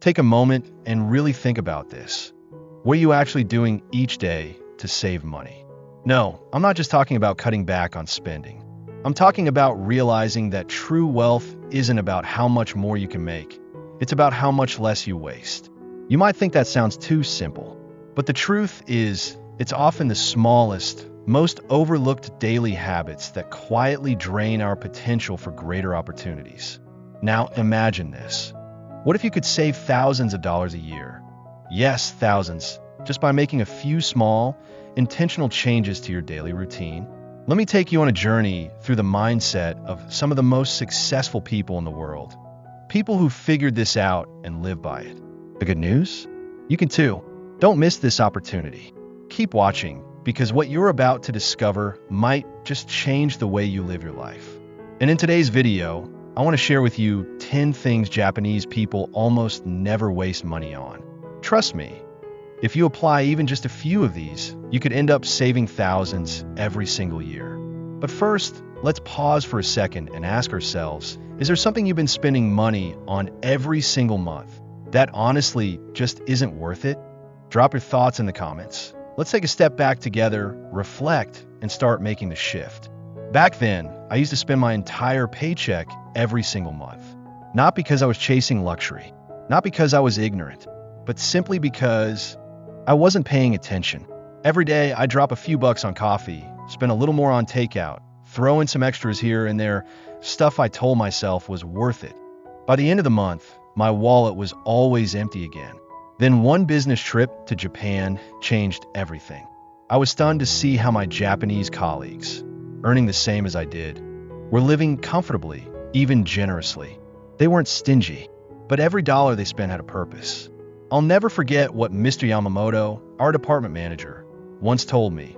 Take a moment and really think about this. What are you actually doing each day to save money? No, I'm not just talking about cutting back on spending. I'm talking about realizing that true wealth isn't about how much more you can make. It's about how much less you waste. You might think that sounds too simple, but the truth is, it's often the smallest, most overlooked daily habits that quietly drain our potential for greater opportunities. Now imagine this. What if you could save thousands of dollars a year? Yes, thousands, just by making a few small, intentional changes to your daily routine. Let me take you on a journey through the mindset of some of the most successful people in the world. People who figured this out and live by it. The good news? You can too. Don't miss this opportunity. Keep watching, because what you're about to discover might just change the way you live your life. And in today's video, I want to share with you 10 things Japanese people almost never waste money on. Trust me, if you apply even just a few of these, you could end up saving thousands every single year. But first, let's pause for a second and ask ourselves, is there something you've been spending money on every single month that honestly just isn't worth it? Drop your thoughts in the comments. Let's take a step back together, reflect, and start making the shift. Back then, I used to spend my entire paycheck every single month. Not because I was chasing luxury, not because I was ignorant, but simply because I wasn't paying attention. Every day, I'd drop a few bucks on coffee, spend a little more on takeout, throw in some extras here and there, stuff I told myself was worth it. By the end of the month, my wallet was always empty again. Then one business trip to Japan changed everything. I was stunned to see how my Japanese colleagues, earning the same as I did, were living comfortably, even generously. They weren't stingy, but every dollar they spent had a purpose. I'll never forget what Mr. Yamamoto, our department manager, once told me.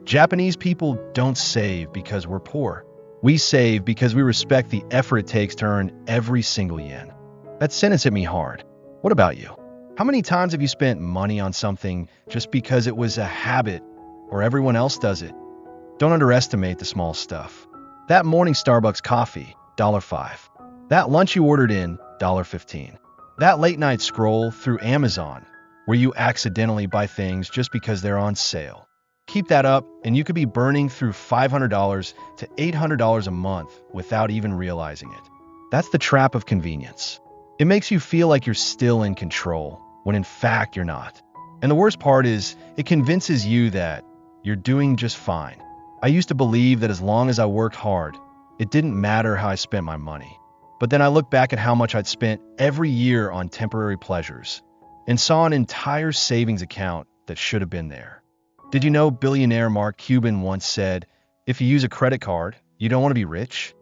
Japanese people don't save because we're poor. We save because we respect the effort it takes to earn every single yen. That sentence hit me hard. What about you? How many times have you spent money on something just because it was a habit or everyone else does it? Don't underestimate the small stuff. That morning Starbucks coffee, $5. That lunch you ordered in, $15. That late night scroll through Amazon, where you accidentally buy things just because they're on sale. Keep that up, and you could be burning through $500 to $800 a month without even realizing it. That's the trap of convenience. It makes you feel like you're still in control, when in fact you're not. And the worst part is, it convinces you that you're doing just fine. I used to believe that as long as I worked hard, it didn't matter how I spent my money. But then I looked back at how much I'd spent every year on temporary pleasures, and saw an entire savings account that should have been there. Did you know billionaire Mark Cuban once said, if you use a credit card, you don't want to be rich?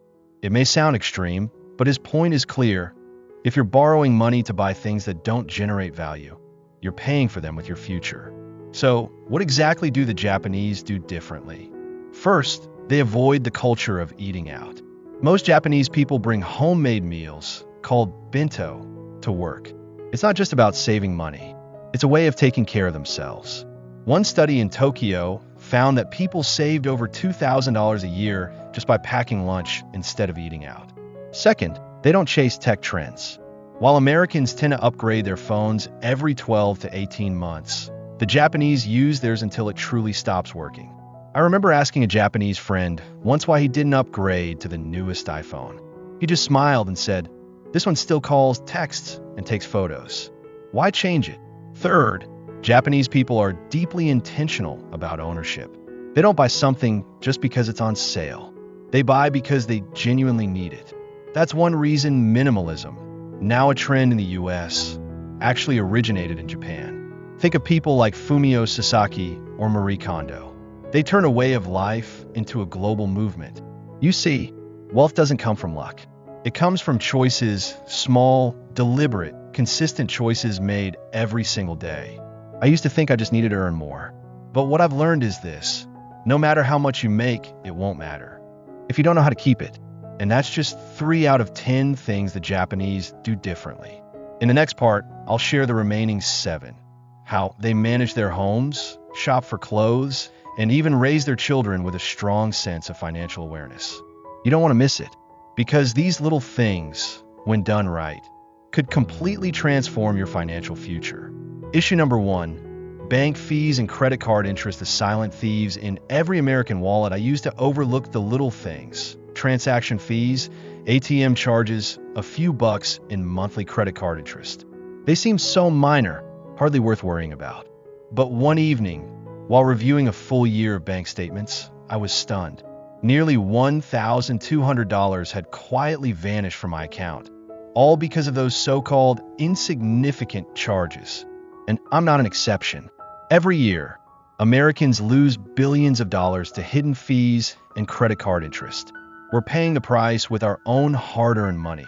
It may sound extreme, but his point is clear. If you're borrowing money to buy things that don't generate value, you're paying for them with your future. So, what exactly do the Japanese do differently? First, they avoid the culture of eating out. Most Japanese people bring homemade meals, called bento, to work. It's not just about saving money. It's a way of taking care of themselves. One study in Tokyo found that people saved over $2,000 a year just by packing lunch instead of eating out. Second, they don't chase tech trends. While Americans tend to upgrade their phones every 12 to 18 months, the Japanese use theirs until it truly stops working. I remember asking a Japanese friend once why he didn't upgrade to the newest iPhone. He just smiled and said, "This one still calls, texts, and takes photos. Why change it?" Third, Japanese people are deeply intentional about ownership. They don't buy something just because it's on sale. They buy because they genuinely need it. That's one reason minimalism, now a trend in the US, actually originated in Japan. Think of people like Fumio Sasaki or Marie Kondo. They turn a way of life into a global movement. You see, wealth doesn't come from luck. It comes from choices, small, deliberate, consistent choices made every single day. I used to think I just needed to earn more. But what I've learned is this: no matter how much you make, it won't matter if you don't know how to keep it. And that's just 3 out of 10 things the Japanese do differently. In the next part, I'll share the remaining 7. How they manage their homes, shop for clothes, and even raise their children with a strong sense of financial awareness. You don't want to miss it, because these little things, when done right, could completely transform your financial future. Issue number 1. Bank fees and credit card interest, the silent thieves in every American wallet. I used to overlook the little things. Transaction fees, ATM charges, a few bucks in monthly credit card interest. They seem so minor, hardly worth worrying about. But one evening, while reviewing a full year of bank statements, I was stunned. Nearly $1,200 had quietly vanished from my account, all because of those so-called insignificant charges. And I'm not an exception. Every year, Americans lose billions of dollars to hidden fees and credit card interest. We're paying the price with our own hard-earned money,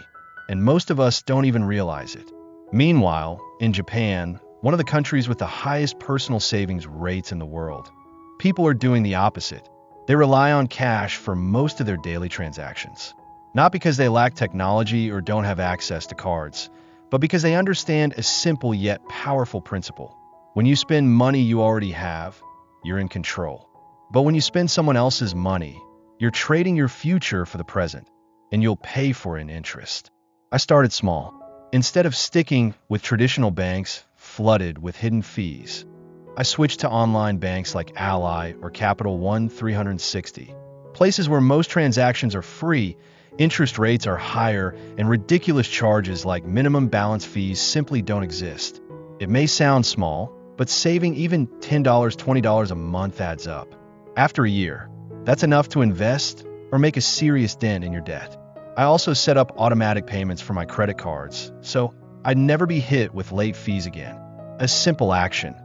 and most of us don't even realize it. Meanwhile, in Japan, one of the countries with the highest personal savings rates in the world, people are doing the opposite. They rely on cash for most of their daily transactions. Not because they lack technology or don't have access to cards, but because they understand a simple yet powerful principle. When you spend money you already have, you're in control. But when you spend someone else's money, you're trading your future for the present, and you'll pay for it in interest. I started small. Instead of sticking with traditional banks flooded with hidden fees, I switched to online banks like Ally or Capital One 360, places where most transactions are free, interest rates are higher, and ridiculous charges like minimum balance fees simply don't exist. It may sound small, but saving even $10, $20 a month adds up. After a year, that's enough to invest or make a serious dent in your debt. I also set up automatic payments for my credit cards, so I'd never be hit with late fees again. A simple action,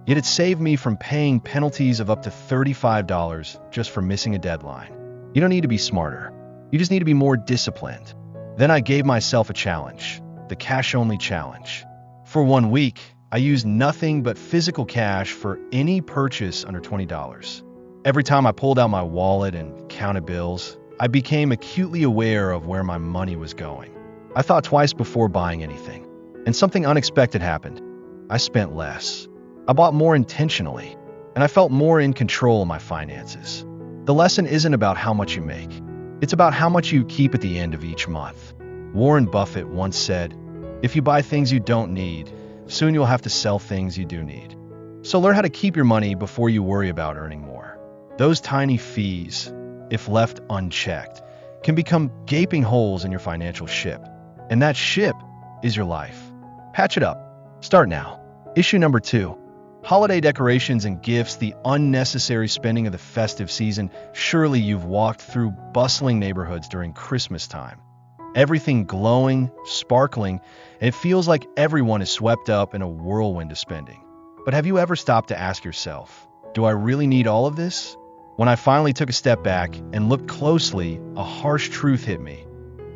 yet it saved me from paying penalties of up to $35 just for missing a deadline. You don't need to be smarter. You just need to be more disciplined. Then I gave myself a challenge, the cash-only challenge. For 1 week, I used nothing but physical cash for any purchase under $20. Every time I pulled out my wallet and counted bills, I became acutely aware of where my money was going. I thought twice before buying anything, and something unexpected happened. I spent less. I bought more intentionally, and I felt more in control of my finances. The lesson isn't about how much you make. It's about how much you keep at the end of each month. Warren Buffett once said, "If you buy things you don't need, soon you'll have to sell things you do need." So learn how to keep your money before you worry about earning more. Those tiny fees, if left unchecked, can become gaping holes in your financial ship. And that ship is your life. Patch it up. Start now. Issue number 2. Holiday decorations and gifts, the unnecessary spending of the festive season. Surely you've walked through bustling neighborhoods during Christmas time. Everything glowing, sparkling, and it feels like everyone is swept up in a whirlwind of spending. But have you ever stopped to ask yourself, do I really need all of this? When I finally took a step back and looked closely, a harsh truth hit me.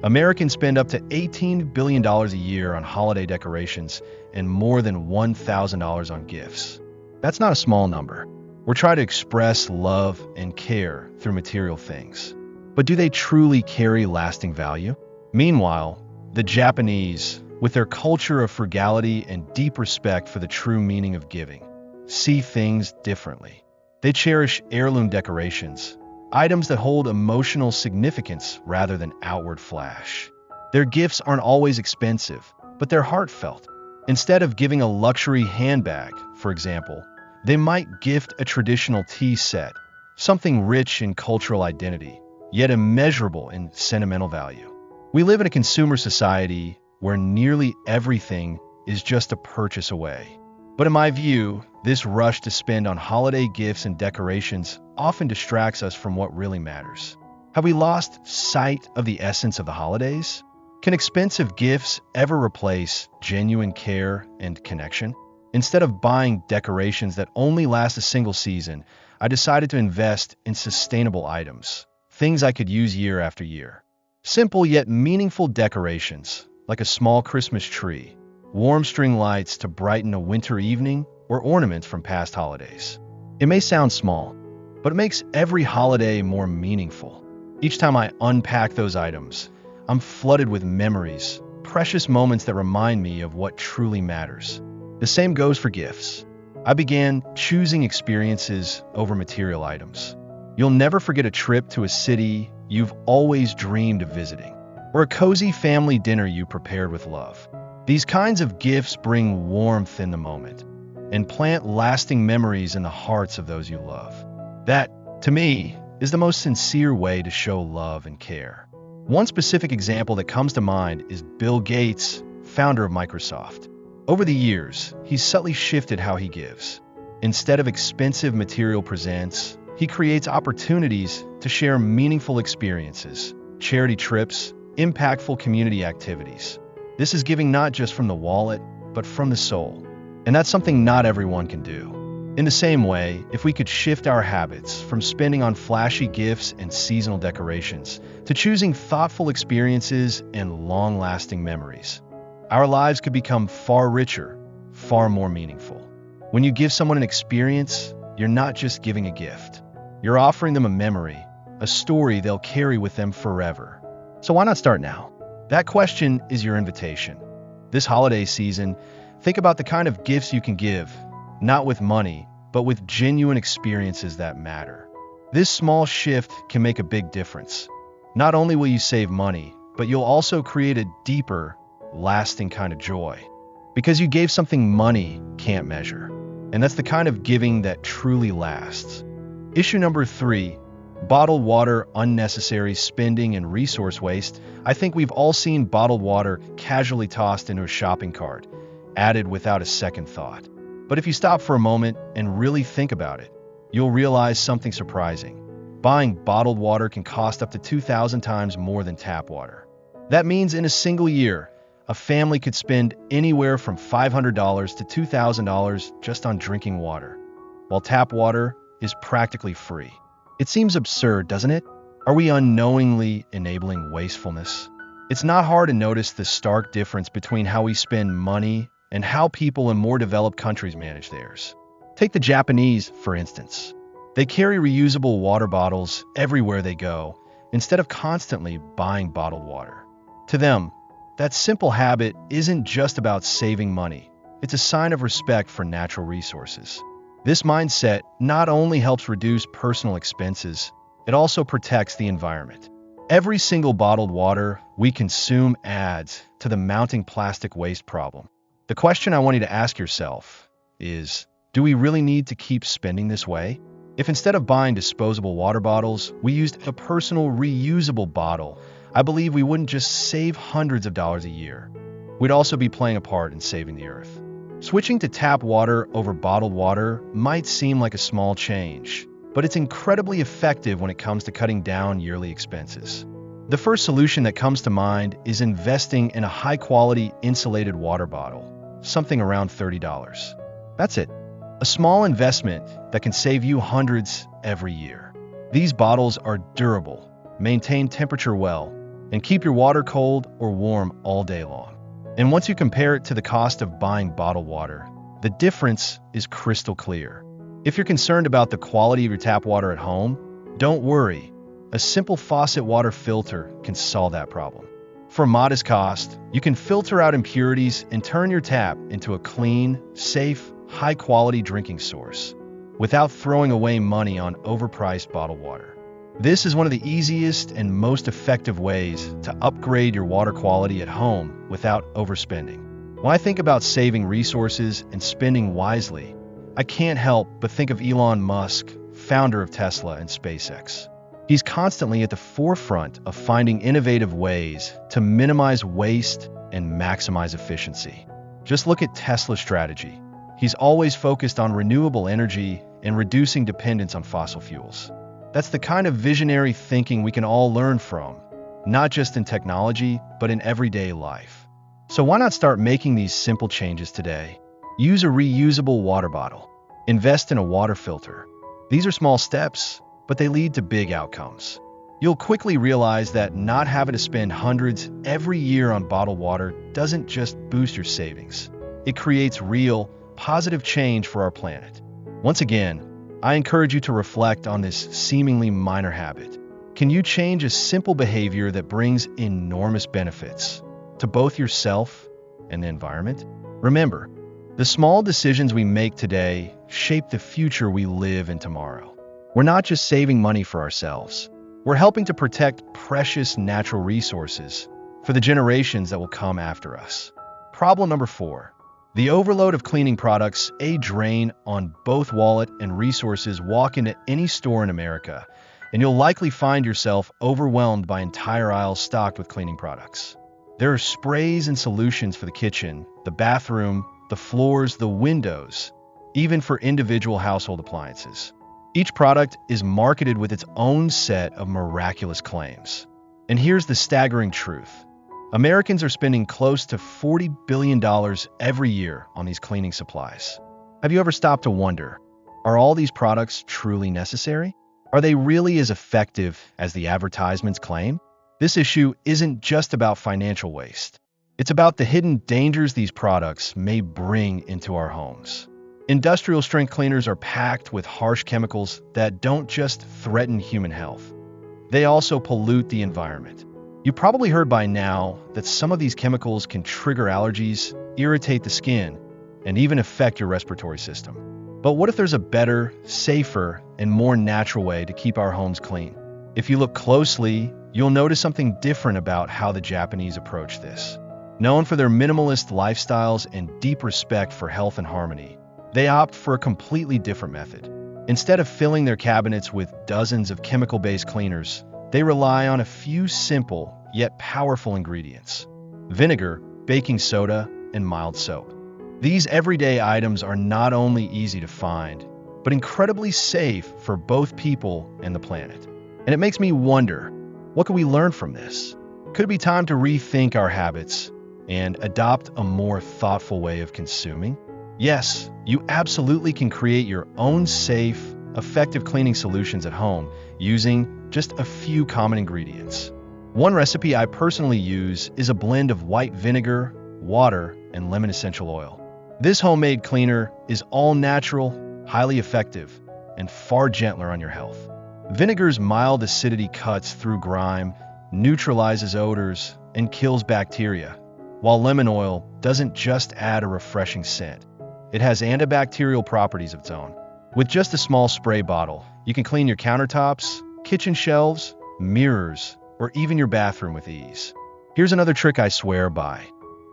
Americans spend up to $18 billion a year on holiday decorations and more than $1,000 on gifts. That's not a small number. We're trying to express love and care through material things. But do they truly carry lasting value? Meanwhile, the Japanese, with their culture of frugality and deep respect for the true meaning of giving, see things differently. They cherish heirloom decorations, items that hold emotional significance rather than outward flash. Their gifts aren't always expensive, but they're heartfelt. Instead of giving a luxury handbag, for example, they might gift a traditional tea set, something rich in cultural identity, yet immeasurable in sentimental value. We live in a consumer society where nearly everything is just a purchase away. But in my view, this rush to spend on holiday gifts and decorations often distracts us from what really matters. Have we lost sight of the essence of the holidays? Can expensive gifts ever replace genuine care and connection? Instead of buying decorations that only last a single season, I decided to invest in sustainable items, things I could use year after year. Simple yet meaningful decorations, like a small Christmas tree, warm string lights to brighten a winter evening, or ornaments from past holidays. It may sound small, but it makes every holiday more meaningful. Each time I unpack those items, I'm flooded with memories, precious moments that remind me of what truly matters. The same goes for gifts. I began choosing experiences over material items. You'll never forget a trip to a city you've always dreamed of visiting, or a cozy family dinner you prepared with love. These kinds of gifts bring warmth in the moment and plant lasting memories in the hearts of those you love. That, to me, is the most sincere way to show love and care. One specific example that comes to mind is Bill Gates, founder of Microsoft. Over the years, he's subtly shifted how he gives. Instead of expensive material presents, he creates opportunities to share meaningful experiences, charity trips, impactful community activities. This is giving not just from the wallet, but from the soul. And that's something not everyone can do. In the same way, if we could shift our habits from spending on flashy gifts and seasonal decorations to choosing thoughtful experiences and long-lasting memories, our lives could become far richer, far more meaningful. When you give someone an experience, you're not just giving a gift. You're offering them a memory, a story they'll carry with them forever. So why not start now? That question is your invitation. This holiday season, think about the kind of gifts you can give, not with money, but with genuine experiences that matter. This small shift can make a big difference. Not only will you save money, but you'll also create a deeper, lasting kind of joy. Because you gave something money can't measure. And that's the kind of giving that truly lasts. Issue number 3, bottled water, unnecessary spending and resource waste. I think we've all seen bottled water casually tossed into a shopping cart, added without a second thought. But if you stop for a moment and really think about it, you'll realize something surprising. Buying bottled water can cost up to 2,000 times more than tap water. That means in a single year, a family could spend anywhere from $500 to $2,000 just on drinking water, while tap water is practically free. It seems absurd, doesn't it? Are we unknowingly enabling wastefulness? It's not hard to notice the stark difference between how we spend money and how people in more developed countries manage theirs. Take the Japanese, for instance. They carry reusable water bottles everywhere they go, instead of constantly buying bottled water. To them, that simple habit isn't just about saving money. It's a sign of respect for natural resources. This mindset not only helps reduce personal expenses, it also protects the environment. Every single bottled water we consume adds to the mounting plastic waste problem. The question I want you to ask yourself is, do we really need to keep spending this way? If instead of buying disposable water bottles, we used a personal reusable bottle, I believe we wouldn't just save hundreds of dollars a year. We'd also be playing a part in saving the earth. Switching to tap water over bottled water might seem like a small change, but it's incredibly effective when it comes to cutting down yearly expenses. The first solution that comes to mind is investing in a high-quality insulated water bottle, something around $30. That's it. A small investment that can save you hundreds every year. These bottles are durable, maintain temperature well, and keep your water cold or warm all day long. And once you compare it to the cost of buying bottled water, the difference is crystal clear. If you're concerned about the quality of your tap water at home, don't worry. A simple faucet water filter can solve that problem. For a modest cost, you can filter out impurities and turn your tap into a clean, safe, high-quality drinking source without throwing away money on overpriced bottled water. This is one of the easiest and most effective ways to upgrade your water quality at home without overspending. When I think about saving resources and spending wisely, I can't help but think of Elon Musk, founder of Tesla and SpaceX. He's constantly at the forefront of finding innovative ways to minimize waste and maximize efficiency. Just look at Tesla's strategy. He's always focused on renewable energy and reducing dependence on fossil fuels. That's the kind of visionary thinking we can all learn from, not just in technology, but in everyday life. So why not start making these simple changes today? Use a reusable water bottle. Invest in a water filter. These are small steps, but they lead to big outcomes. You'll quickly realize that not having to spend hundreds every year on bottled water doesn't just boost your savings. It creates real, positive change for our planet. Once again, I encourage you to reflect on this seemingly minor habit. Can you change a simple behavior that brings enormous benefits to both yourself and the environment? Remember, the small decisions we make today shape the future we live in tomorrow. We're not just saving money for ourselves. We're helping to protect precious natural resources for the generations that will come after us. Problem number 4. The overload of cleaning products, a drain on both wallet and resources. Walk into any store in America, and you'll likely find yourself overwhelmed by entire aisles stocked with cleaning products. There are sprays and solutions for the kitchen, the bathroom, the floors, the windows, even for individual household appliances. Each product is marketed with its own set of miraculous claims. And here's the staggering truth. Americans are spending close to $40 billion every year on these cleaning supplies. Have you ever stopped to wonder, are all these products truly necessary? Are they really as effective as the advertisements claim? This issue isn't just about financial waste. It's about the hidden dangers these products may bring into our homes. Industrial strength cleaners are packed with harsh chemicals that don't just threaten human health. They also pollute the environment. You probably heard by now that some of these chemicals can trigger allergies, irritate the skin, and even affect your respiratory system. But what if there's a better, safer, and more natural way to keep our homes clean? If you look closely, you'll notice something different about how the Japanese approach this. Known for their minimalist lifestyles and deep respect for health and harmony, they opt for a completely different method. Instead of filling their cabinets with dozens of chemical-based cleaners, they rely on a few simple yet powerful ingredients: vinegar, baking soda, and mild soap. These everyday items are not only easy to find, but incredibly safe for both people and the planet. And it makes me wonder, what can we learn from this? Could it be time to rethink our habits and adopt a more thoughtful way of consuming? Yes, you absolutely can create your own safe, effective cleaning solutions at home using just a few common ingredients. One recipe I personally use is a blend of white vinegar, water, and lemon essential oil. This homemade cleaner is all natural, highly effective, and far gentler on your health. Vinegar's mild acidity cuts through grime, neutralizes odors, and kills bacteria, while lemon oil doesn't just add a refreshing scent. It has antibacterial properties of its own. With just a small spray bottle, you can clean your countertops, kitchen shelves, mirrors, or even your bathroom with ease. Here's another trick I swear by: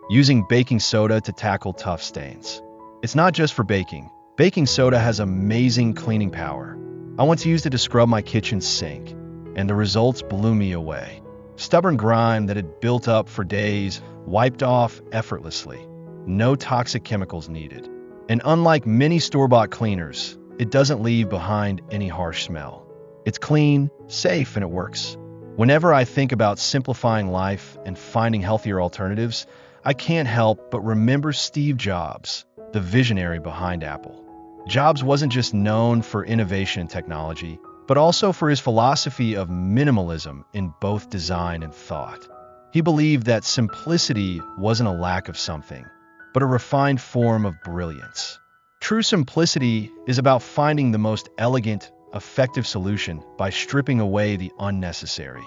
using baking soda to tackle tough stains. It's not just for baking. Baking soda has amazing cleaning power. I once used it to scrub my kitchen sink, and the results blew me away. Stubborn grime that had built up for days wiped off effortlessly. No toxic chemicals needed. And unlike many store-bought cleaners, it doesn't leave behind any harsh smell. It's clean, safe, and it works. Whenever I think about simplifying life and finding healthier alternatives, I can't help but remember Steve Jobs, the visionary behind Apple. Jobs wasn't just known for innovation and technology, but also for his philosophy of minimalism in both design and thought. He believed that simplicity wasn't a lack of something, but a refined form of brilliance. True simplicity is about finding the most elegant, effective solution by stripping away the unnecessary.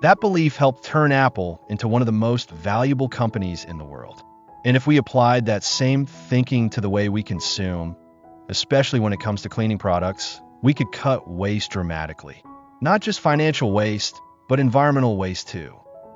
That belief helped turn Apple into one of the most valuable companies in the world. And if we applied that same thinking to the way we consume, especially when it comes to cleaning products, we could cut waste dramatically. Not just financial waste, but environmental waste too.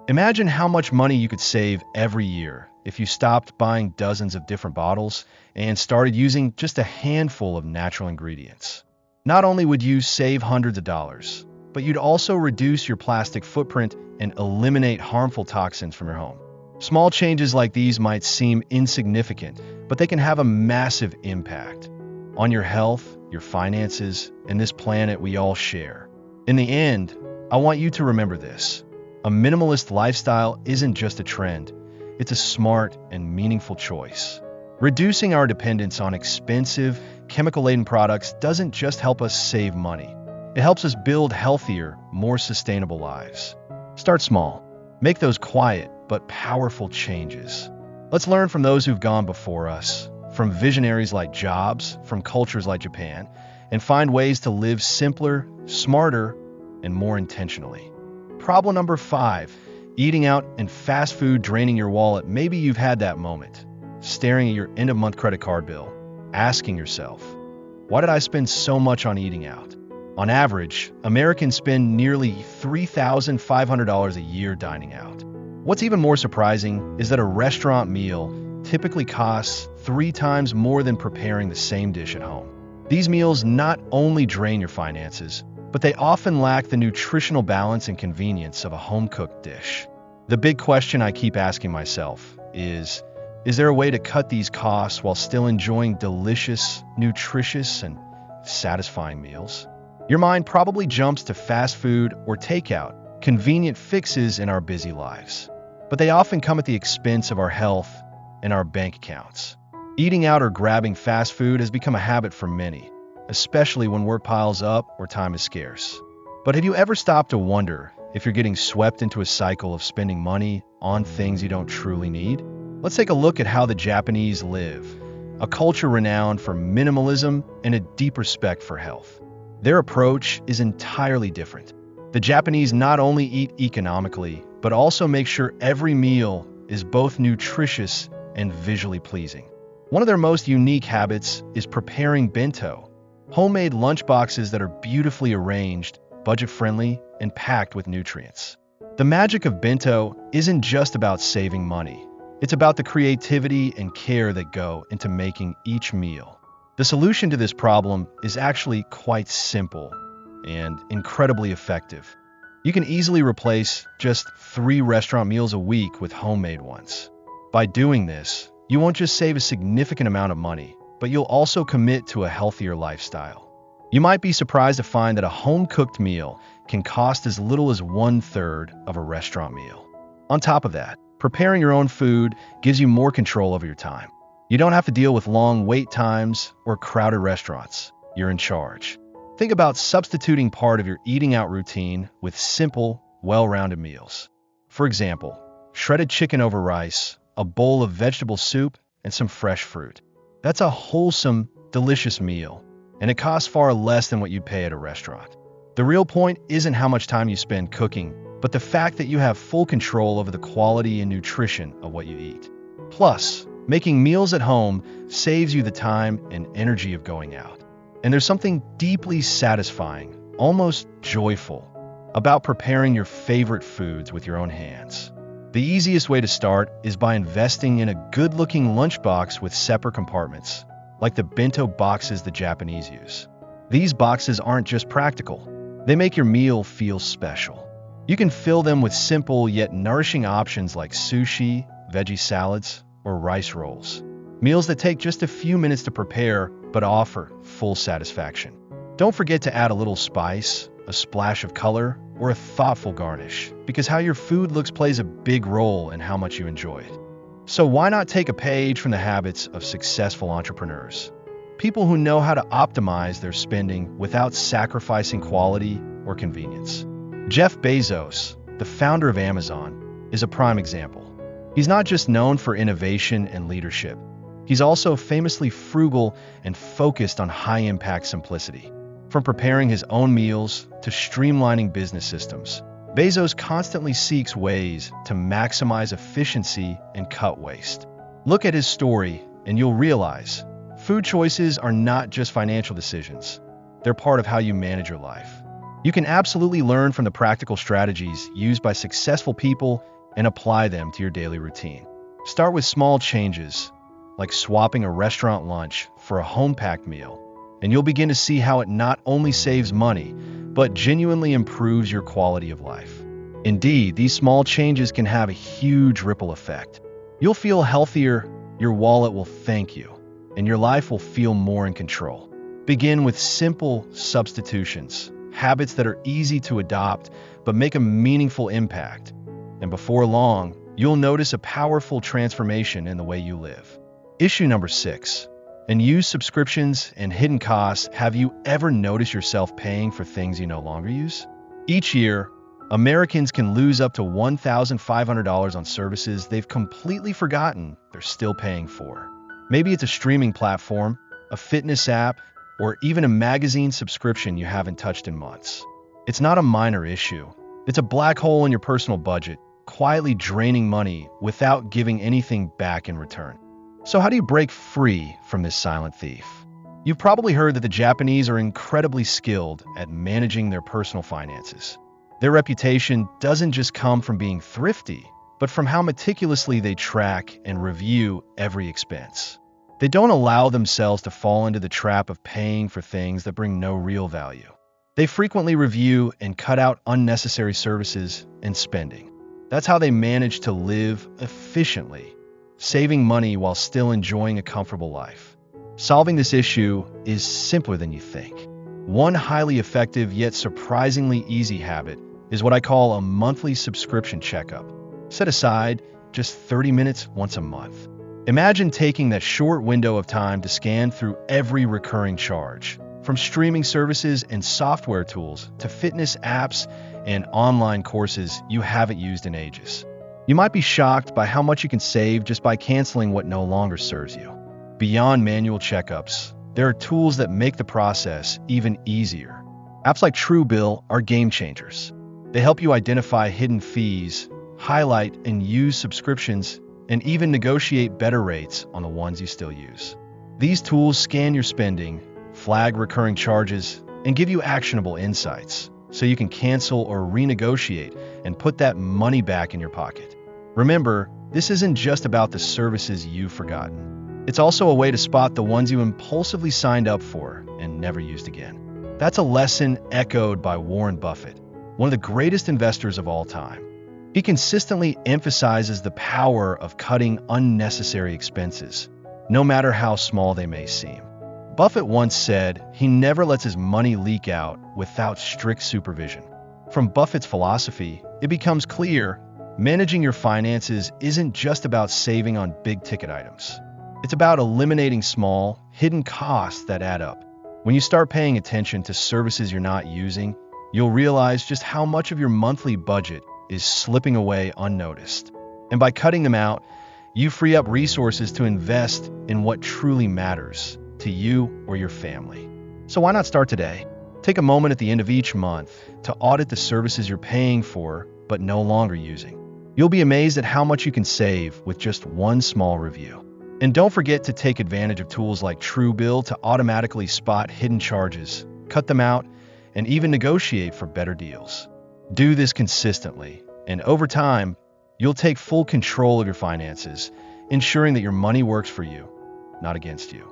Imagine how much money you could save every year if you stopped buying dozens of different bottles and started using just a handful of natural ingredients. Not only would you save hundreds of dollars, but you'd also reduce your plastic footprint and eliminate harmful toxins from your home. Small changes like these might seem insignificant, but they can have a massive impact on your health, your finances, and this planet we all share. In the end, I want you to remember this. A minimalist lifestyle isn't just a trend, it's a smart and meaningful choice. Reducing our dependence on expensive, chemical-laden products doesn't just help us save money. It helps us build healthier, more sustainable lives. Start small. Make those quiet but powerful changes. Let's learn from those who've gone before us, from visionaries like Jobs, from cultures like Japan, and find ways to live simpler, smarter, and more intentionally. Problem number 5, eating out and fast food draining your wallet. Maybe you've had that moment, staring at your end-of-month credit card bill, asking yourself, why did I spend so much on eating out? On average, Americans spend nearly $3,500 a year dining out. What's even more surprising is that a restaurant meal typically costs 3 times more than preparing the same dish at home. These meals not only drain your finances, but they often lack the nutritional balance and convenience of a home-cooked dish. The big question I keep asking myself is there a way to cut these costs while still enjoying delicious, nutritious, and satisfying meals? Your mind probably jumps to fast food or takeout, convenient fixes in our busy lives. But they often come at the expense of our health and our bank accounts. Eating out or grabbing fast food has become a habit for many, especially when work piles up or time is scarce. But have you ever stopped to wonder if you're getting swept into a cycle of spending money on things you don't truly need? Let's take a look at how the Japanese live, a culture renowned for minimalism and a deep respect for health. Their approach is entirely different. The Japanese not only eat economically, but also make sure every meal is both nutritious and visually pleasing. One of their most unique habits is preparing bento, homemade lunchboxes that are beautifully arranged, budget-friendly, and packed with nutrients. The magic of bento isn't just about saving money. It's about the creativity and care that go into making each meal. The solution to this problem is actually quite simple and incredibly effective. You can easily replace just 3 restaurant meals a week with homemade ones. By doing this, you won't just save a significant amount of money, but you'll also commit to a healthier lifestyle. You might be surprised to find that a home-cooked meal can cost as little as 1/3 of a restaurant meal. On top of that, preparing your own food gives you more control over your time. You don't have to deal with long wait times or crowded restaurants. You're in charge. Think about substituting part of your eating out routine with simple, well-rounded meals. For example, shredded chicken over rice, a bowl of vegetable soup, and some fresh fruit. That's a wholesome, delicious meal, and it costs far less than what you'd pay at a restaurant. The real point isn't how much time you spend cooking, but the fact that you have full control over the quality and nutrition of what you eat. Plus, making meals at home saves you the time and energy of going out. And there's something deeply satisfying, almost joyful, about preparing your favorite foods with your own hands. The easiest way to start is by investing in a good-looking lunchbox with separate compartments, like the bento boxes the Japanese use. These boxes aren't just practical, they make your meal feel special. You can fill them with simple yet nourishing options like sushi, veggie salads, or rice rolls. Meals that take just a few minutes to prepare but offer full satisfaction. Don't forget to add a little spice, a splash of color, or a thoughtful garnish, because how your food looks plays a big role in how much you enjoy it. So why not take a page from the habits of successful entrepreneurs? People who know how to optimize their spending without sacrificing quality or convenience. Jeff Bezos, the founder of Amazon, is a prime example. He's not just known for innovation and leadership. He's also famously frugal and focused on high-impact simplicity. From preparing his own meals to streamlining business systems, Bezos constantly seeks ways to maximize efficiency and cut waste. Look at his story, and you'll realize food choices are not just financial decisions. They're part of how you manage your life. You can absolutely learn from the practical strategies used by successful people and apply them to your daily routine. Start with small changes, like swapping a restaurant lunch for a home-packed meal, and you'll begin to see how it not only saves money, but genuinely improves your quality of life. Indeed, these small changes can have a huge ripple effect. You'll feel healthier, your wallet will thank you, and your life will feel more in control. Begin with simple substitutions, habits that are easy to adopt but make a meaningful impact. And before long, you'll notice a powerful transformation in the way you live. Issue number 6. Unused subscriptions and hidden costs. Have you ever noticed yourself paying for things you no longer use? Each year, Americans can lose up to $1,500 on services they've completely forgotten they're still paying for. Maybe it's a streaming platform, a fitness app, or even a magazine subscription you haven't touched in months. It's not a minor issue. It's a black hole in your personal budget, quietly draining money without giving anything back in return. So how do you break free from this silent thief? You've probably heard that the Japanese are incredibly skilled at managing their personal finances. Their reputation doesn't just come from being thrifty, but from how meticulously they track and review every expense. They don't allow themselves to fall into the trap of paying for things that bring no real value. They frequently review and cut out unnecessary services and spending. That's how they manage to live efficiently, saving money while still enjoying a comfortable life. Solving this issue is simpler than you think. One highly effective yet surprisingly easy habit is what I call a monthly subscription checkup. Set aside just 30 minutes once a month. Imagine taking that short window of time to scan through every recurring charge, from streaming services and software tools to fitness apps and online courses you haven't used in ages. You might be shocked by how much you can save just by canceling what no longer serves you. Beyond manual checkups, there are tools that make the process even easier. Apps like Truebill are game changers. They help you identify hidden fees, highlight and use subscriptions, and even negotiate better rates on the ones you still use. These tools scan your spending, flag recurring charges, and give you actionable insights, so you can cancel or renegotiate and put that money back in your pocket. Remember, this isn't just about the services you've forgotten. It's also a way to spot the ones you impulsively signed up for and never used again. That's a lesson echoed by Warren Buffett, one of the greatest investors of all time. He consistently emphasizes the power of cutting unnecessary expenses, no matter how small they may seem. Buffett once said he never lets his money leak out without strict supervision. From Buffett's philosophy, it becomes clear managing your finances isn't just about saving on big-ticket items. It's about eliminating small, hidden costs that add up. When you start paying attention to services you're not using, you'll realize just how much of your monthly budget is slipping away unnoticed. And by cutting them out, you free up resources to invest in what truly matters to you or your family. So why not start today? Take a moment at the end of each month to audit the services you're paying for but no longer using. You'll be amazed at how much you can save with just one small review. And don't forget to take advantage of tools like Truebill to automatically spot hidden charges, cut them out, and even negotiate for better deals. Do this consistently, and over time, you'll take full control of your finances, ensuring that your money works for you, not against you.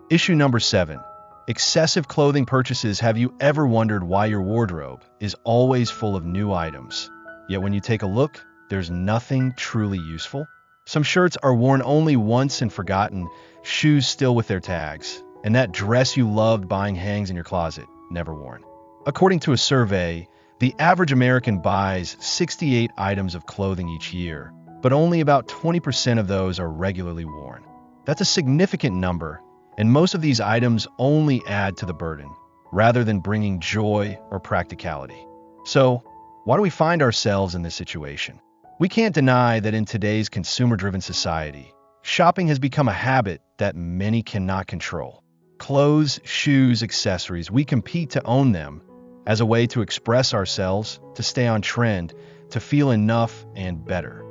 Issue number 7. Excessive clothing purchases. Have you ever wondered why your wardrobe is always full of new items, yet when you take a look, there's nothing truly useful? Some shirts are worn only once and forgotten, shoes still with their tags, and that dress you loved buying hangs in your closet, never worn. According to a survey, the average American buys 68 items of clothing each year, but only about 20% of those are regularly worn. That's a significant number, and most of these items only add to the burden, rather than bringing joy or practicality. So, why do we find ourselves in this situation? We can't deny that in today's consumer-driven society, shopping has become a habit that many cannot control. Clothes, shoes, accessories, we compete to own them, as a way to express ourselves, to stay on trend, to feel enough and better.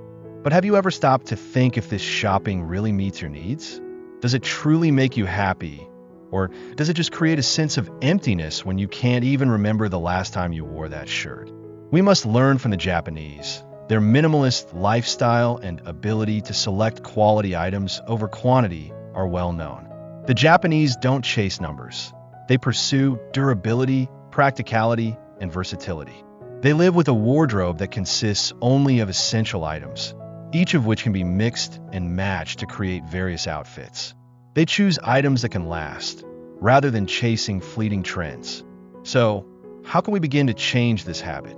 But have you ever stopped to think if this shopping really meets your needs? Does it truly make you happy? Or does it just create a sense of emptiness when you can't even remember the last time you wore that shirt? We must learn from the Japanese. Their minimalist lifestyle and ability to select quality items over quantity are well known. The Japanese don't chase numbers. They pursue durability, practicality, and versatility. They live with a wardrobe that consists only of essential items, each of which can be mixed and matched to create various outfits. They choose items that can last, rather than chasing fleeting trends. So, how can we begin to change this habit?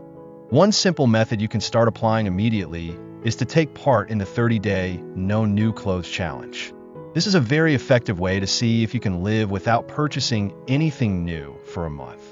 One simple method you can start applying immediately is to take part in the 30-day No New Clothes Challenge. This is a very effective way to see if you can live without purchasing anything new for a month.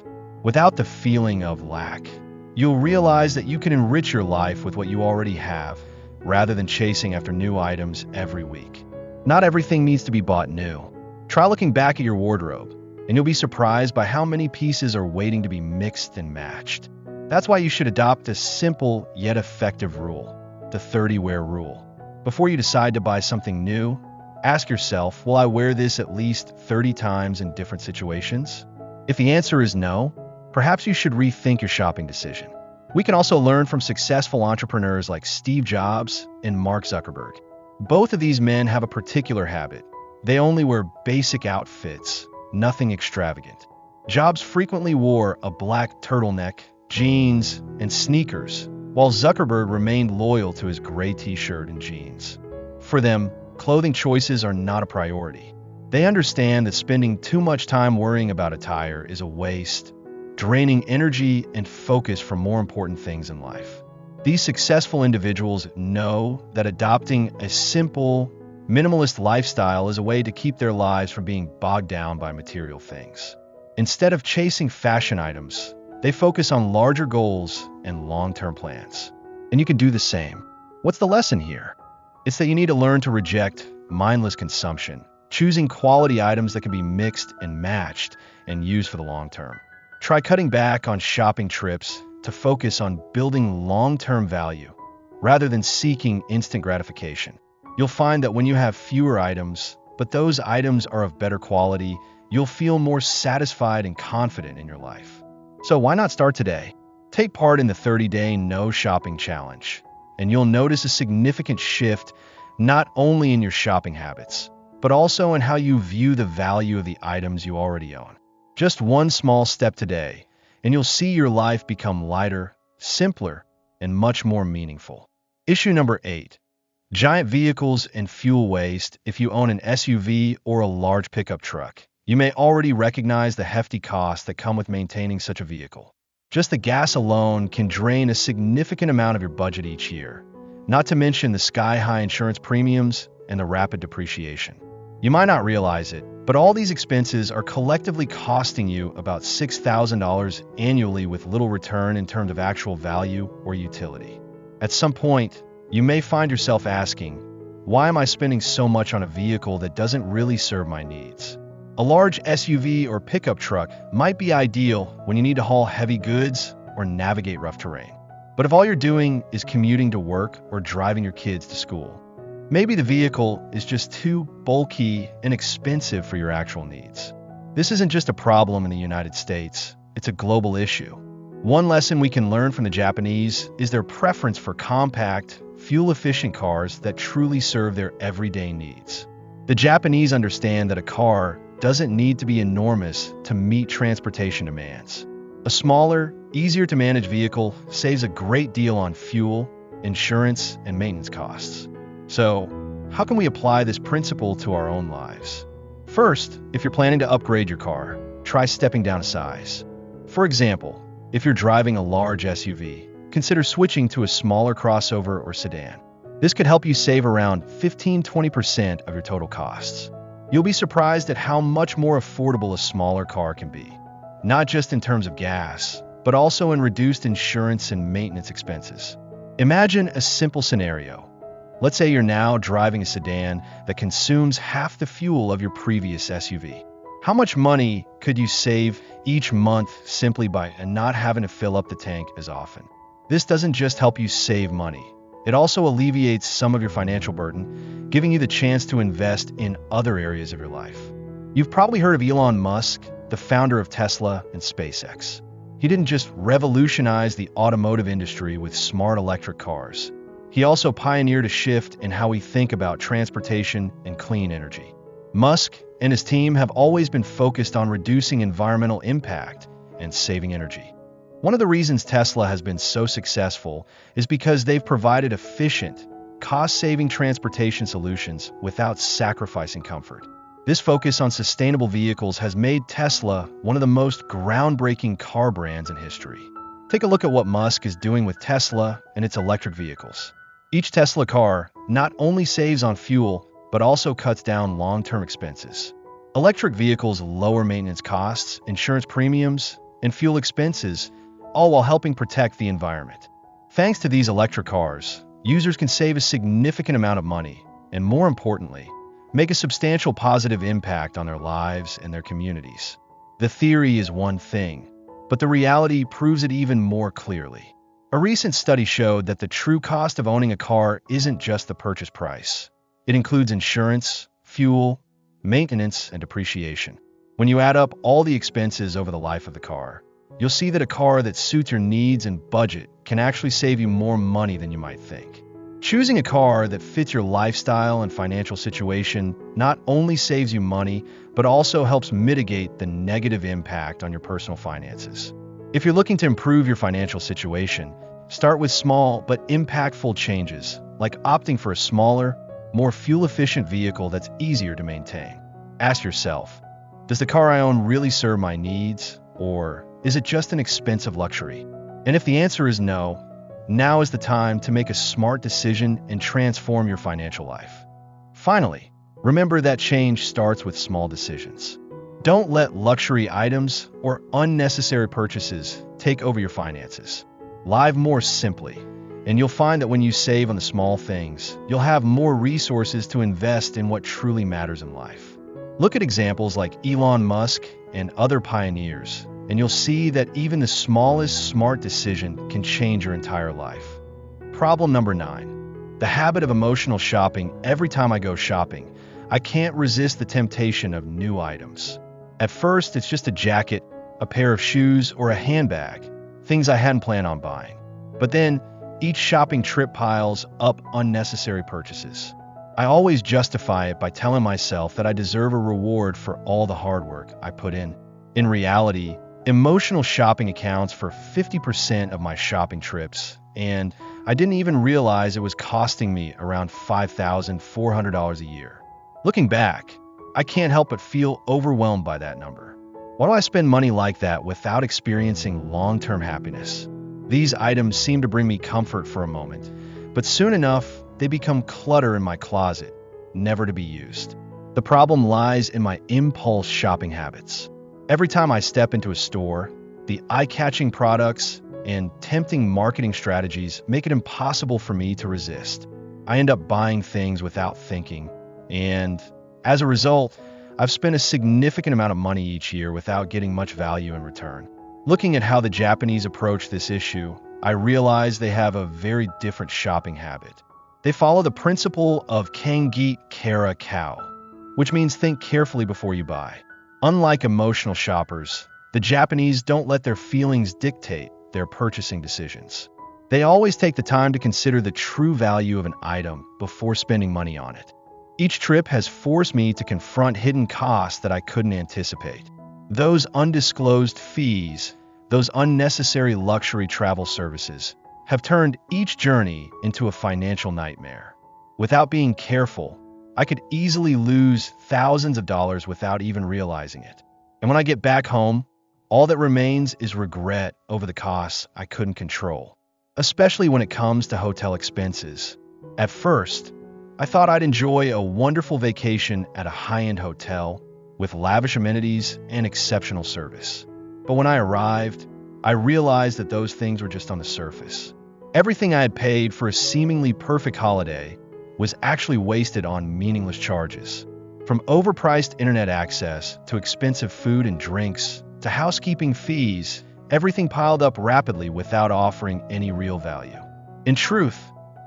Without the feeling of lack, you'll realize that you can enrich your life with what you already have, rather than chasing after new items every week. Not everything needs to be bought new. Try looking back at your wardrobe, and you'll be surprised by how many pieces are waiting to be mixed and matched. That's why you should adopt a simple yet effective rule, the 30-wear rule. Before you decide to buy something new, ask yourself, will I wear this at least 30 times in different situations? If the answer is no, perhaps you should rethink your shopping decision. We can also learn from successful entrepreneurs like Steve Jobs and Mark Zuckerberg. Both of these men have a particular habit. They only wear basic outfits, nothing extravagant. Jobs frequently wore a black turtleneck, jeans, and sneakers, while Zuckerberg remained loyal to his gray t-shirt and jeans. For them, clothing choices are not a priority. They understand that spending too much time worrying about attire is a waste, draining energy and focus from more important things in life. These successful individuals know that adopting a simple, minimalist lifestyle is a way to keep their lives from being bogged down by material things. Instead of chasing fashion items, they focus on larger goals and long-term plans. And you can do the same. What's the lesson here? It's that you need to learn to reject mindless consumption, choosing quality items that can be mixed and matched and used for the long term. Try cutting back on shopping trips to focus on building long-term value rather than seeking instant gratification. You'll find that when you have fewer items, but those items are of better quality, you'll feel more satisfied and confident in your life. So why not start today? Take part in the 30-day No Shopping Challenge, and you'll notice a significant shift not only in your shopping habits, but also in how you view the value of the items you already own. Just one small step today, and you'll see your life become lighter, simpler, and much more meaningful. Issue number 8. Giant vehicles and fuel waste. If you own an SUV or a large pickup truck, you may already recognize the hefty costs that come with maintaining such a vehicle. Just the gas alone can drain a significant amount of your budget each year, not to mention the sky-high insurance premiums and the rapid depreciation. You might not realize it, but all these expenses are collectively costing you about $6,000 annually with little return in terms of actual value or utility. At some point, you may find yourself asking, why am I spending so much on a vehicle that doesn't really serve my needs? A large SUV or pickup truck might be ideal when you need to haul heavy goods or navigate rough terrain. But if all you're doing is commuting to work or driving your kids to school, maybe the vehicle is just too bulky and expensive for your actual needs. This isn't just a problem in the United States, it's a global issue. One lesson we can learn from the Japanese is their preference for compact, fuel-efficient cars that truly serve their everyday needs. The Japanese understand that a car doesn't need to be enormous to meet transportation demands. A smaller, easier-to-manage vehicle saves a great deal on fuel, insurance, and maintenance costs. So, how can we apply this principle to our own lives? First, if you're planning to upgrade your car, try stepping down a size. For example, if you're driving a large SUV, consider switching to a smaller crossover or sedan. This could help you save around 15–20% of your total costs. You'll be surprised at how much more affordable a smaller car can be, not just in terms of gas, but also in reduced insurance and maintenance expenses. Imagine a simple scenario. Let's say you're now driving a sedan that consumes half the fuel of your previous SUV. How much money could you save each month simply by not having to fill up the tank as often? This doesn't just help you save money. It also alleviates some of your financial burden, giving you the chance to invest in other areas of your life. You've probably heard of Elon Musk, the founder of Tesla and SpaceX. He didn't just revolutionize the automotive industry with smart electric cars. He also pioneered a shift in how we think about transportation and clean energy. Musk and his team have always been focused on reducing environmental impact and saving energy. One of the reasons Tesla has been so successful is because they've provided efficient, cost-saving transportation solutions without sacrificing comfort. This focus on sustainable vehicles has made Tesla one of the most groundbreaking car brands in history. Take a look at what Musk is doing with Tesla and its electric vehicles. Each Tesla car not only saves on fuel, but also cuts down long-term expenses. Electric vehicles lower maintenance costs, insurance premiums, and fuel expenses, all while helping protect the environment. Thanks to these electric cars, users can save a significant amount of money, and more importantly, make a substantial positive impact on their lives and their communities. The theory is one thing, but the reality proves it even more clearly. A recent study showed that the true cost of owning a car isn't just the purchase price. It includes insurance, fuel, maintenance, and depreciation. When you add up all the expenses over the life of the car, you'll see that a car that suits your needs and budget can actually save you more money than you might think. Choosing a car that fits your lifestyle and financial situation not only saves you money, but also helps mitigate the negative impact on your personal finances. If you're looking to improve your financial situation, start with small but impactful changes, like opting for a smaller, more fuel-efficient vehicle that's easier to maintain. Ask yourself, does the car I own really serve my needs, or is it just an expensive luxury? And if the answer is no, now is the time to make a smart decision and transform your financial life. Finally, remember that change starts with small decisions. Don't let luxury items or unnecessary purchases take over your finances. Live more simply, and you'll find that when you save on the small things, you'll have more resources to invest in what truly matters in life. Look at examples like Elon Musk and other pioneers, and you'll see that even the smallest smart decision can change your entire life. Problem number 9. The habit of emotional shopping. Every time I go shopping, I can't resist the temptation of new items. At first, it's just a jacket, a pair of shoes, or a handbag, things I hadn't planned on buying. But then, each shopping trip piles up unnecessary purchases. I always justify it by telling myself that I deserve a reward for all the hard work I put in. In reality, emotional shopping accounts for 50% of my shopping trips, and I didn't even realize it was costing me around $5,400 a year. Looking back, I can't help but feel overwhelmed by that number. Why do I spend money like that without experiencing long-term happiness? These items seem to bring me comfort for a moment, but soon enough, they become clutter in my closet, never to be used. The problem lies in my impulse shopping habits. Every time I step into a store, the eye-catching products and tempting marketing strategies make it impossible for me to resist. I end up buying things without thinking, and as a result, I've spent a significant amount of money each year without getting much value in return. Looking at how the Japanese approach this issue, I realize they have a very different shopping habit. They follow the principle of Kangi Kara Kao, which means think carefully before you buy. Unlike emotional shoppers, the Japanese don't let their feelings dictate their purchasing decisions. They always take the time to consider the true value of an item before spending money on it. Each trip has forced me to confront hidden costs that I couldn't anticipate. Those undisclosed fees, those unnecessary luxury travel services, have turned each journey into a financial nightmare. Without being careful, I could easily lose thousands of dollars without even realizing it. And when I get back home, all that remains is regret over the costs I couldn't control, especially when it comes to hotel expenses. At first, I thought I'd enjoy a wonderful vacation at a high-end hotel with lavish amenities and exceptional service. But when I arrived, I realized that those things were just on the surface. Everything I had paid for a seemingly perfect holiday was actually wasted on meaningless charges. From overpriced internet access to expensive food and drinks to housekeeping fees, everything piled up rapidly without offering any real value. In truth,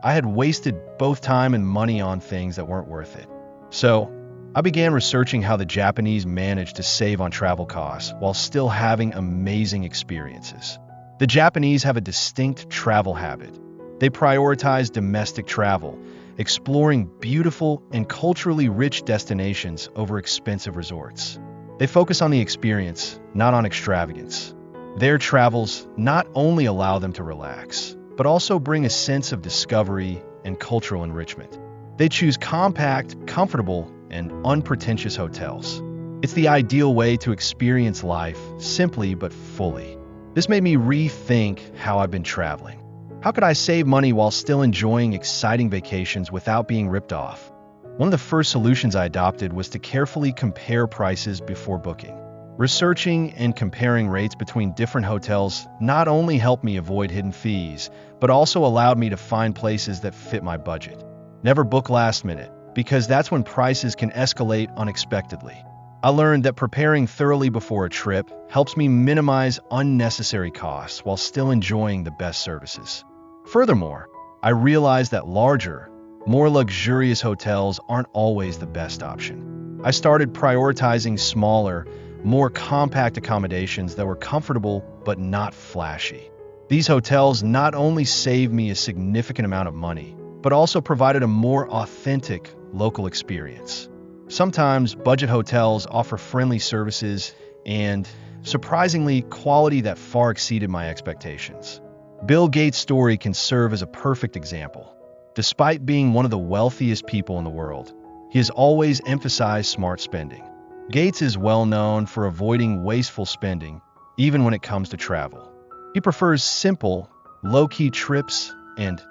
I had wasted both time and money on things that weren't worth it. So, I began researching how the Japanese managed to save on travel costs while still having amazing experiences. The Japanese have a distinct travel habit. They prioritize domestic travel, exploring beautiful and culturally rich destinations over expensive resorts. They focus on the experience, not on extravagance. Their travels not only allow them to relax, but also bring a sense of discovery and cultural enrichment. They choose compact, comfortable, and unpretentious hotels. It's the ideal way to experience life simply but fully. This made me rethink how I've been traveling. How could I save money while still enjoying exciting vacations without being ripped off? One of the first solutions I adopted was to carefully compare prices before booking. Researching and comparing rates between different hotels not only helped me avoid hidden fees, but also allowed me to find places that fit my budget. Never book last minute, because that's when prices can escalate unexpectedly. I learned that preparing thoroughly before a trip helps me minimize unnecessary costs while still enjoying the best services. Furthermore, I realized that larger, more luxurious hotels aren't always the best option. I started prioritizing smaller, more compact accommodations that were comfortable but not flashy. These hotels not only saved me a significant amount of money, but also provided a more authentic local experience. Sometimes budget hotels offer friendly services and, surprisingly, quality that far exceeded my expectations. Bill Gates' story can serve as a perfect example. Despite being one of the wealthiest people in the world, he has always emphasized smart spending. Gates is well known for avoiding wasteful spending, even when it comes to travel. He prefers simple, low-key trips and,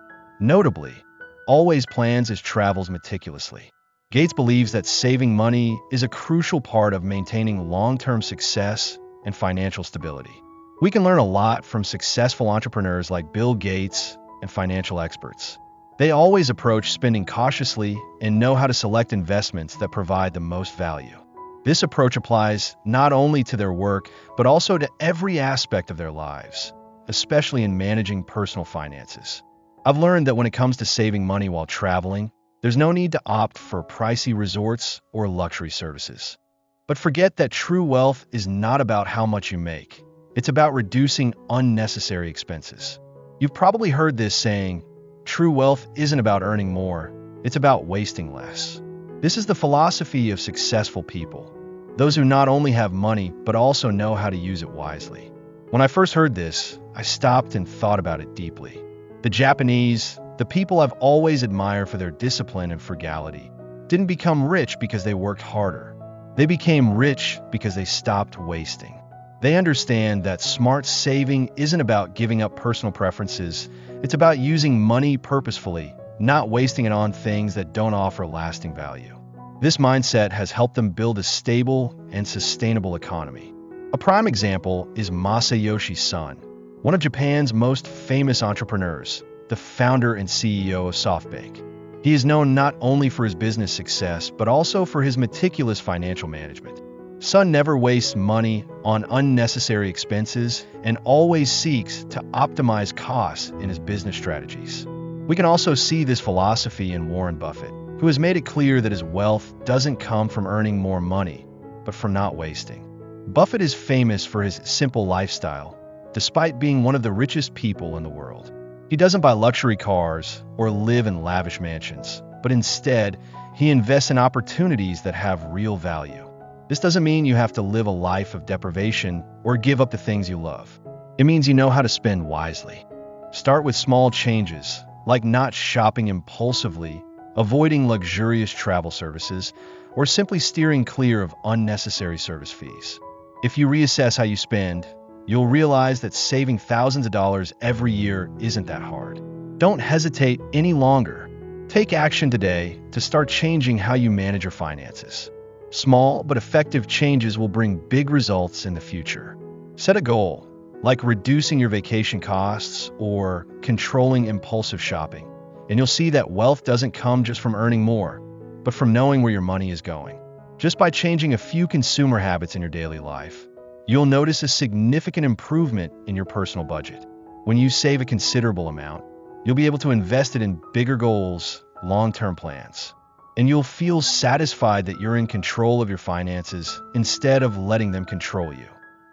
notably, always plans his travels meticulously. Gates believes that saving money is a crucial part of maintaining long-term success and financial stability. We can learn a lot from successful entrepreneurs like Bill Gates and financial experts. They always approach spending cautiously and know how to select investments that provide the most value. This approach applies not only to their work, but also to every aspect of their lives, especially in managing personal finances. I've learned that when it comes to saving money while traveling, there's no need to opt for pricey resorts or luxury services. But forget that true wealth is not about how much you make. It's about reducing unnecessary expenses. You've probably heard this saying, true wealth isn't about earning more, it's about wasting less. This is the philosophy of successful people, those who not only have money, but also know how to use it wisely. When I first heard this, I stopped and thought about it deeply. The Japanese, the people I've always admired for their discipline and frugality, didn't become rich because they worked harder. They became rich because they stopped wasting. They understand that smart saving isn't about giving up personal preferences, it's about using money purposefully, not wasting it on things that don't offer lasting value. This mindset has helped them build a stable and sustainable economy. A prime example is Masayoshi Son, one of Japan's most famous entrepreneurs, the founder and CEO of SoftBank. He is known not only for his business success, but also for his meticulous financial management. Son never wastes money on unnecessary expenses and always seeks to optimize costs in his business strategies. We can also see this philosophy in Warren Buffett, who has made it clear that his wealth doesn't come from earning more money, but from not wasting. Buffett is famous for his simple lifestyle, despite being one of the richest people in the world. He doesn't buy luxury cars or live in lavish mansions, but instead, he invests in opportunities that have real value. This doesn't mean you have to live a life of deprivation or give up the things you love. It means you know how to spend wisely. Start with small changes, like not shopping impulsively, avoiding luxurious travel services, or simply steering clear of unnecessary service fees. If you reassess how you spend, you'll realize that saving thousands of dollars every year isn't that hard. Don't hesitate any longer. Take action today to start changing how you manage your finances. Small but effective changes will bring big results in the future. Set a goal, like reducing your vacation costs or controlling impulsive shopping, and you'll see that wealth doesn't come just from earning more, but from knowing where your money is going. Just by changing a few consumer habits in your daily life, you'll notice a significant improvement in your personal budget. When you save a considerable amount, you'll be able to invest it in bigger goals, long-term plans. And you'll feel satisfied that you're in control of your finances instead of letting them control you.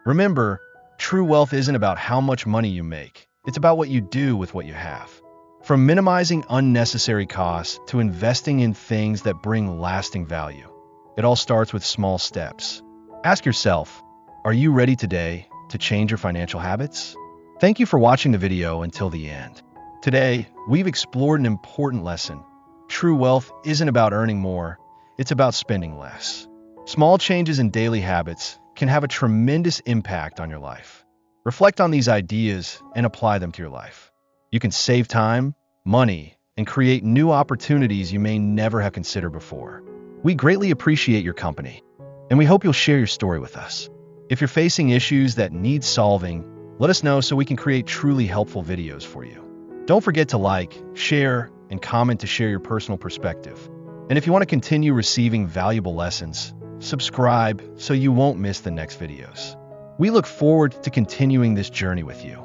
Remember, true wealth isn't about how much money you make. It's about what you do with what you have. From minimizing unnecessary costs to investing in things that bring lasting value, it all starts with small steps. Ask yourself, are you ready today to change your financial habits? Thank you for watching the video until the end. Today, we've explored an important lesson. True wealth isn't about earning more, it's about spending less. Small changes in daily habits can have a tremendous impact on your life. Reflect on these ideas and apply them to your life. You can save time, money, and create new opportunities you may never have considered before. We greatly appreciate your company, and we hope you'll share your story with us. If you're facing issues that need solving, let us know so we can create truly helpful videos for you. Don't forget to like, share, and comment to share your personal perspective. And if you want to continue receiving valuable lessons, subscribe so you won't miss the next videos. We look forward to continuing this journey with you.